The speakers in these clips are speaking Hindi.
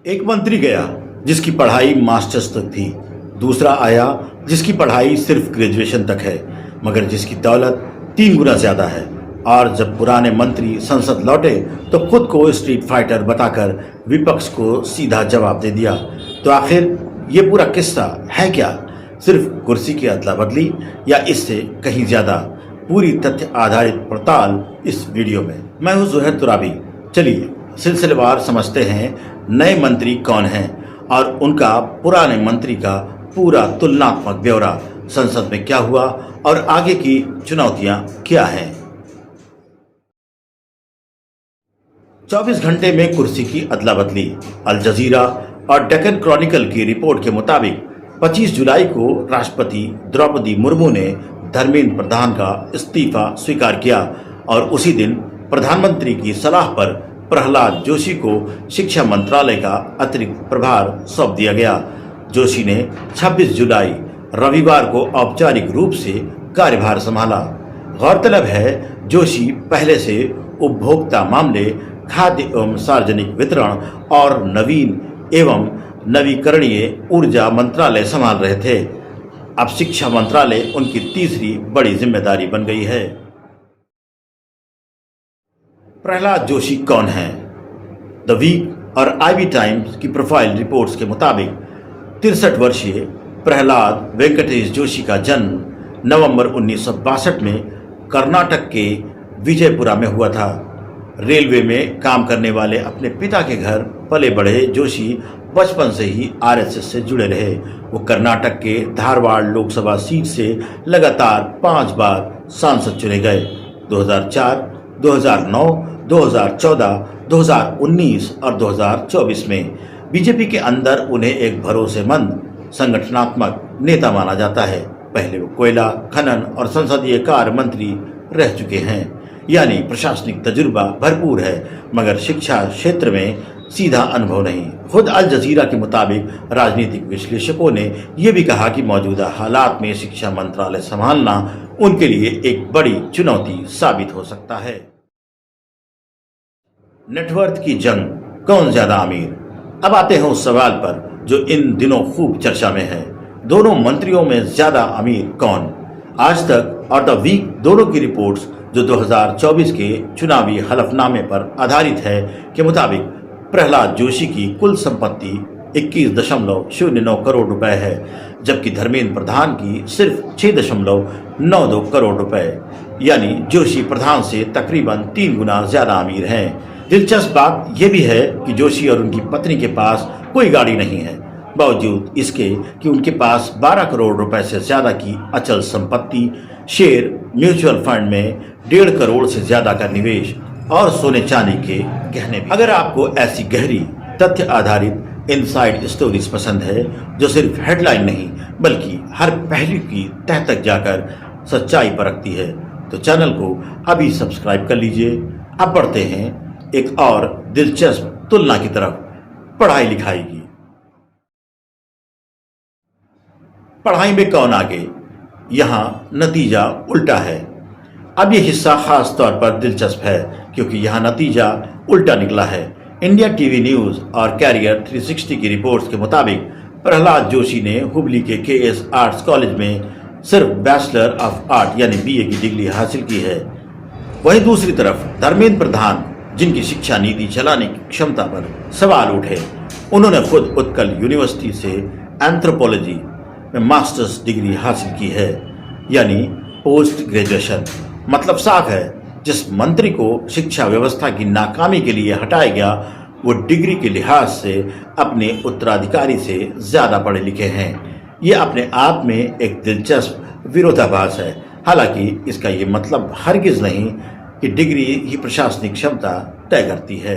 एक मंत्री गया जिसकी पढ़ाई मास्टर्स तक थी, दूसरा आया जिसकी पढ़ाई सिर्फ ग्रेजुएशन तक है मगर जिसकी दौलत 3 गुना ज्यादा है। और जब पुराने मंत्री संसद लौटे तो खुद को स्ट्रीट फाइटर बताकर विपक्ष को सीधा जवाब दे दिया। तो आखिर ये पूरा किस्सा है क्या? सिर्फ कुर्सी की अदला बदली या इससे कहीं ज्यादा? पूरी तथ्य आधारित पड़ताल इस वीडियो में। मैं हूं जुहैर तुराबी। चलिए सिलसिलेवार समझते हैं नए मंत्री कौन हैं और उनका पुराने मंत्री का पूरा तुलनात्मक ब्यौरा, संसद में क्या हुआ और आगे की चुनौतियां क्या हैं। 24 घंटे में कुर्सी की अदला बदली। अल जजीरा और डेक्कन क्रॉनिकल की रिपोर्ट के मुताबिक 25 जुलाई को राष्ट्रपति द्रौपदी मुर्मू ने धर्मेंद्र प्रधान का इस्तीफा स्वीकार किया और उसी दिन प्रधानमंत्री की सलाह पर प्रहलाद जोशी को शिक्षा मंत्रालय का अतिरिक्त प्रभार सौंप दिया गया। जोशी ने 26 जुलाई रविवार को औपचारिक रूप से कार्यभार संभाला। गौरतलब है जोशी पहले से उपभोक्ता मामले, खाद्य एवं सार्वजनिक वितरण और नवीन एवं नवीकरणीय ऊर्जा मंत्रालय संभाल रहे थे। अब शिक्षा मंत्रालय उनकी तीसरी बड़ी जिम्मेदारी बन गई है। प्रहलाद जोशी कौन है? द वीक और आईबी टाइम्स की प्रोफाइल रिपोर्ट्स के मुताबिक 63 वर्षीय प्रहलाद वेंकटेश जोशी का जन्म नवंबर 1962 में कर्नाटक के विजयपुरा में हुआ था। रेलवे में काम करने वाले अपने पिता के घर पले बढ़े जोशी बचपन से ही आरएसएस से जुड़े रहे। वो कर्नाटक के धारवाड़ लोकसभा सीट से लगातार 5 बार सांसद चुने गए। 2004, 2009, 2014, 2019 और 2024 में बीजेपी के अंदर उन्हें एक भरोसेमंद संगठनात्मक नेता माना जाता है। पहले वो कोयला, खनन और संसदीय कार्य मंत्री रह चुके हैं, यानी प्रशासनिक तजुर्बा भरपूर है मगर शिक्षा क्षेत्र में सीधा अनुभव नहीं। खुद अल जजीरा के मुताबिक राजनीतिक विश्लेषकों ने यह भी कहा कि मौजूदा हालात में शिक्षा मंत्रालय संभालना उनके लिए एक बड़ी चुनौती साबित हो सकता है। नेटवर्थ की जंग, कौन ज्यादा अमीर? अब आते हैं उस सवाल पर जो इन दिनों खूब चर्चा में है। दोनों मंत्रियों में ज्यादा अमीर कौन? आज तक और द वीक दोनों की रिपोर्ट्स जो 2024 के चुनावी हलफनामे पर आधारित है के मुताबिक प्रहलाद जोशी की कुल संपत्ति 21.02 करोड़ रुपए है जबकि धर्मेंद्र प्रधान की सिर्फ 6.92 करोड़ रुपए, यानी जोशी प्रधान से तकरीबन 3 गुना ज्यादा अमीर हैं। दिलचस्प बात यह भी है कि जोशी और उनकी पत्नी के पास कोई गाड़ी नहीं है, बावजूद इसके कि उनके पास 12 करोड़ रुपए से ज्यादा की अचल संपत्ति, शेयर, म्यूचुअल फंड में 1.5 करोड़ से ज्यादा का निवेश और सोने चांदी के गहने भी। अगर आपको ऐसी गहरी तथ्य आधारित इनसाइड स्टोरीज पसंद है जो सिर्फ हेडलाइन नहीं बल्कि हर पहलू की तह तक जाकर सच्चाई परखती है तो चैनल को अभी सब्सक्राइब कर लीजिए। अब बढ़ते हैं एक और दिलचस्प तुलना की तरफ, पढ़ाई लिखाई की। पढ़ाई में कौन आगे? यहां नतीजा उल्टा है। अब यह हिस्सा खास तौर पर दिलचस्प है क्योंकि यहां नतीजा उल्टा निकला है। इंडिया टीवी न्यूज और कैरियर 360 की रिपोर्ट्स के मुताबिक प्रहलाद जोशी ने हुबली के केएस आर्ट्स कॉलेज में सिर्फ बैचलर ऑफ आर्ट यानी बीए की डिग्री हासिल की है। वहीं दूसरी तरफ धर्मेंद्र प्रधान, जिनकी शिक्षा नीति चलाने की क्षमता पर सवाल उठे, उन्होंने खुद उत्कल यूनिवर्सिटी से एंथ्रोपोलॉजी में मास्टर्स डिग्री हासिल की है, यानी पोस्ट ग्रेजुएशन। मतलब साफ है, जिस मंत्री को शिक्षा व्यवस्था की नाकामी के लिए हटाया गया वो डिग्री के लिहाज से अपने उत्तराधिकारी से ज्यादा पढ़े लिखे हैं। ये अपने आप में एक दिलचस्प विरोधाभास है। हालांकि इसका ये मतलब हरगिज नहीं कि डिग्री ही प्रशासनिक क्षमता तय करती है।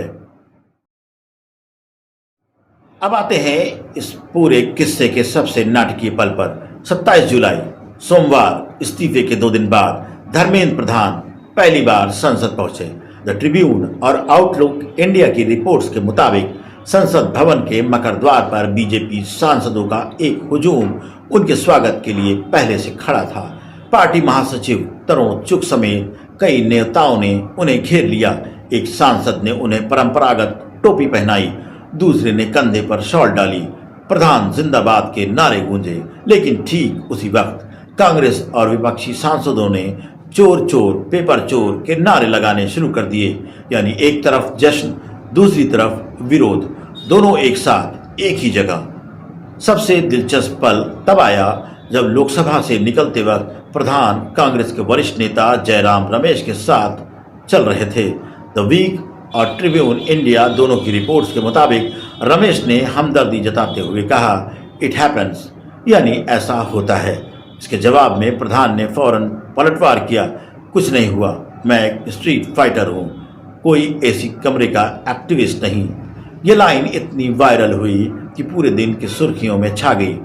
अब आते हैं इस पूरे किस्से के सबसे नाटकीय पल पर। 27 जुलाई सोमवार इस्तीफे के 2 दिन बाद धर्मेंद्र प्रधान पहली बार संसद पहुंचे। द ट्रिब्यून और आउटलुक इंडिया की रिपोर्ट्स के मुताबिक संसद भवन के मकर द्वार पर बीजेपी सांसदों का एक हुजूम उनके स्वागत के लिए पहले से खड़ा था। पार्टी महासचिव तरुण चुग समेत कई नेताओं ने उन्हें घेर लिया। एक सांसद ने उन्हें परंपरागत टोपी पहनाई। दूसरे ने कंधे पर शॉल डाली। प्रधान जिंदाबाद के नारे गूंजे, लेकिन ठीक उसी वक्त कांग्रेस और विपक्षी सांसदों ने चोर चोर पेपर चोर के नारे लगाने शुरू कर दिए। यानी एक तरफ जश्न, दूसरी तरफ विरोध, दोनों एक साथ एक ही जगह। सबसे दिलचस्प पल तब आया जब लोकसभा से निकलते वक्त प्रधान कांग्रेस के वरिष्ठ नेता जयराम रमेश के साथ चल रहे थे। द वीक और ट्रिब्यून इंडिया दोनों की रिपोर्ट्स के मुताबिक रमेश ने हमदर्दी जताते हुए कहा, इट हैपन्स, यानी ऐसा होता है। इसके जवाब में प्रधान ने फौरन पलटवार किया, कुछ नहीं हुआ, मैं एक स्ट्रीट फाइटर हूँ, कोई एसी कमरे का एक्टिविस्ट नहीं। ये लाइन इतनी वायरल हुई कि पूरे दिन की सुर्खियों में छा गई।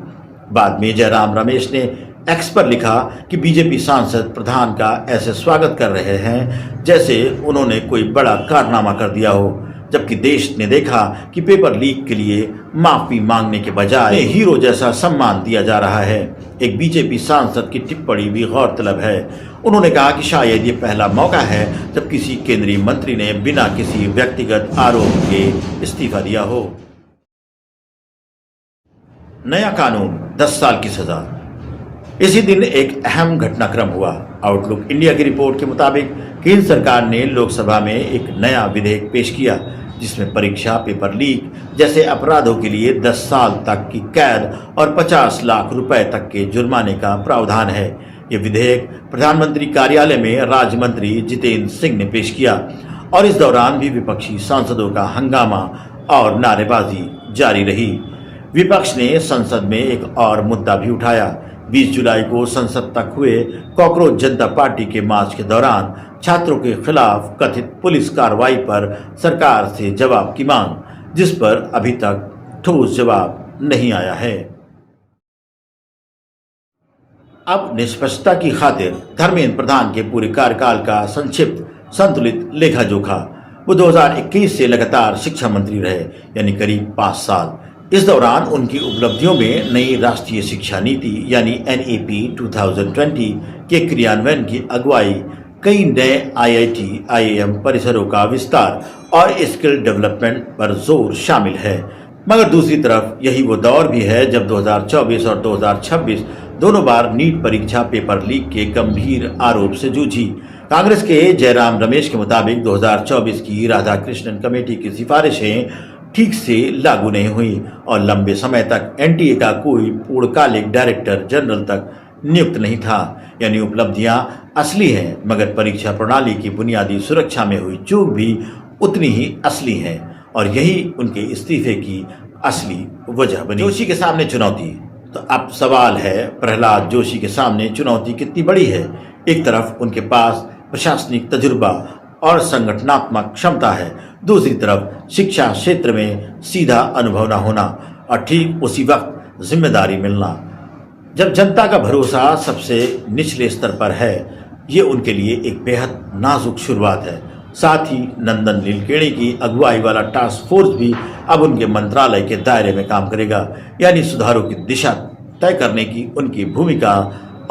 बाद में जयराम रमेश ने एक्स पर लिखा कि बीजेपी सांसद प्रधान का ऐसे स्वागत कर रहे हैं जैसे उन्होंने कोई बड़ा कारनामा कर दिया हो, जबकि देश ने देखा कि पेपर लीक के लिए माफी मांगने के बजाय हीरो जैसा सम्मान दिया जा रहा है। एक बीजेपी सांसद की टिप्पणी भी गौरतलब है। उन्होंने कहा कि शायद ये पहला मौका है जब किसी केंद्रीय मंत्री ने बिना किसी व्यक्तिगत आरोप के इस्तीफा दिया हो। नया कानून, 10 साल की सजा। इसी दिन एक अहम घटनाक्रम हुआ। आउटलुक इंडिया की रिपोर्ट के मुताबिक केंद्र सरकार ने लोकसभा में एक नया विधेयक पेश किया जिसमें परीक्षा पेपर लीक जैसे अपराधों के लिए 10 साल तक की कैद और 50 लाख रुपए तक के जुर्माने का प्रावधान है। ये विधेयक प्रधानमंत्री कार्यालय में राज्य मंत्री जितेंद्र सिंह ने पेश किया और इस दौरान भी विपक्षी सांसदों का हंगामा और नारेबाजी जारी रही। विपक्ष ने संसद में एक और मुद्दा भी उठाया। 20 जुलाई को संसद तक हुए कॉकरोच जनता पार्टी के मार्च के दौरान छात्रों के खिलाफ कथित पुलिस कार्रवाई पर सरकार से जवाब की मांग, जिस पर अभी तक ठोस जवाब नहीं आया है। अब निष्पक्षता की खातिर धर्मेंद्र प्रधान के पूरे कार्यकाल का संक्षिप्त संतुलित लेखा जोखा। वो 2021 से लगातार शिक्षा मंत्री रहे, यानी करीब 5 साल। इस दौरान उनकी उपलब्धियों में नई राष्ट्रीय शिक्षा नीति यानी NEP 2020 के क्रियान्वयन की अगुवाई, कई नए IIT, IIM परिसरों का विस्तार और स्किल डेवलपमेंट पर जोर शामिल है। मगर दूसरी तरफ यही वो दौर भी है जब 2024 और 2026 दोनों बार नीट परीक्षा पेपर लीक के गंभीर आरोप से जूझी। कांग्रेस के जयराम रमेश के मुताबिक 2024 की राधाकृष्णन कमेटी की सिफारिशें ठीक से लागू नहीं हुई और लंबे समय तक NTA का कोई पूर्णकालिक डायरेक्टर जनरल तक नियुक्त नहीं था। यानी उपलब्धियां असली हैं, मगर परीक्षा प्रणाली की बुनियादी सुरक्षा में हुई चूक भी उतनी ही असली है और यही उनके इस्तीफे की असली वजह बनी। जोशी के सामने चुनौती। तो अब सवाल है, प्रहलाद जोशी के सामने चुनौती कितनी बड़ी है। एक तरफ उनके पास प्रशासनिक तजुर्बा और संगठनात्मक क्षमता है, दूसरी तरफ शिक्षा क्षेत्र में सीधा अनुभव न होना और ठीक उसी वक्त जिम्मेदारी मिलना। जब जनता का भरोसा सबसे निचले स्तर पर है, ये उनके लिए एक बेहद नाजुक शुरुआत है। साथ ही नंदन नीलकेणी की अगुवाई वाला टास्क फोर्स भी अब उनके मंत्रालय के दायरे में काम करेगा, यानी सुधारों की दिशा तय करने की उनकी भूमिका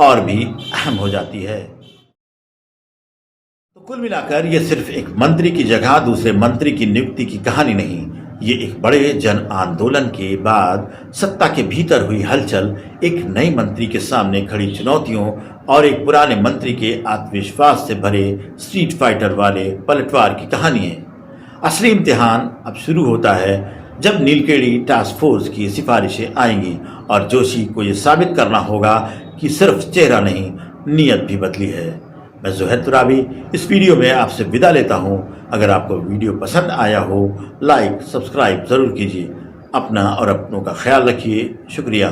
और भी अहम हो जाती है। तो कुल मिलाकर ये सिर्फ एक मंत्री की जगह दूसरे मंत्री की नियुक्ति की कहानी नहीं, ये एक बड़े जन आंदोलन के बाद सत्ता के भीतर हुई हलचल, एक नए मंत्री के सामने खड़ी चुनौतियों और एक पुराने मंत्री के आत्मविश्वास से भरे स्ट्रीट फाइटर वाले पलटवार की कहानी है। असली इम्तिहान अब शुरू होता है जब नीलकेणी टास्क फोर्स की सिफारिशें आएंगी और जोशी को ये साबित करना होगा कि सिर्फ चेहरा नहीं, नीयत भी बदली है। मैं ज़ोहैर तुराबी इस वीडियो में आपसे विदा लेता हूँ। अगर आपको वीडियो पसंद आया हो, लाइक सब्सक्राइब ज़रूर कीजिए। अपना और अपनों का ख्याल रखिए। शुक्रिया।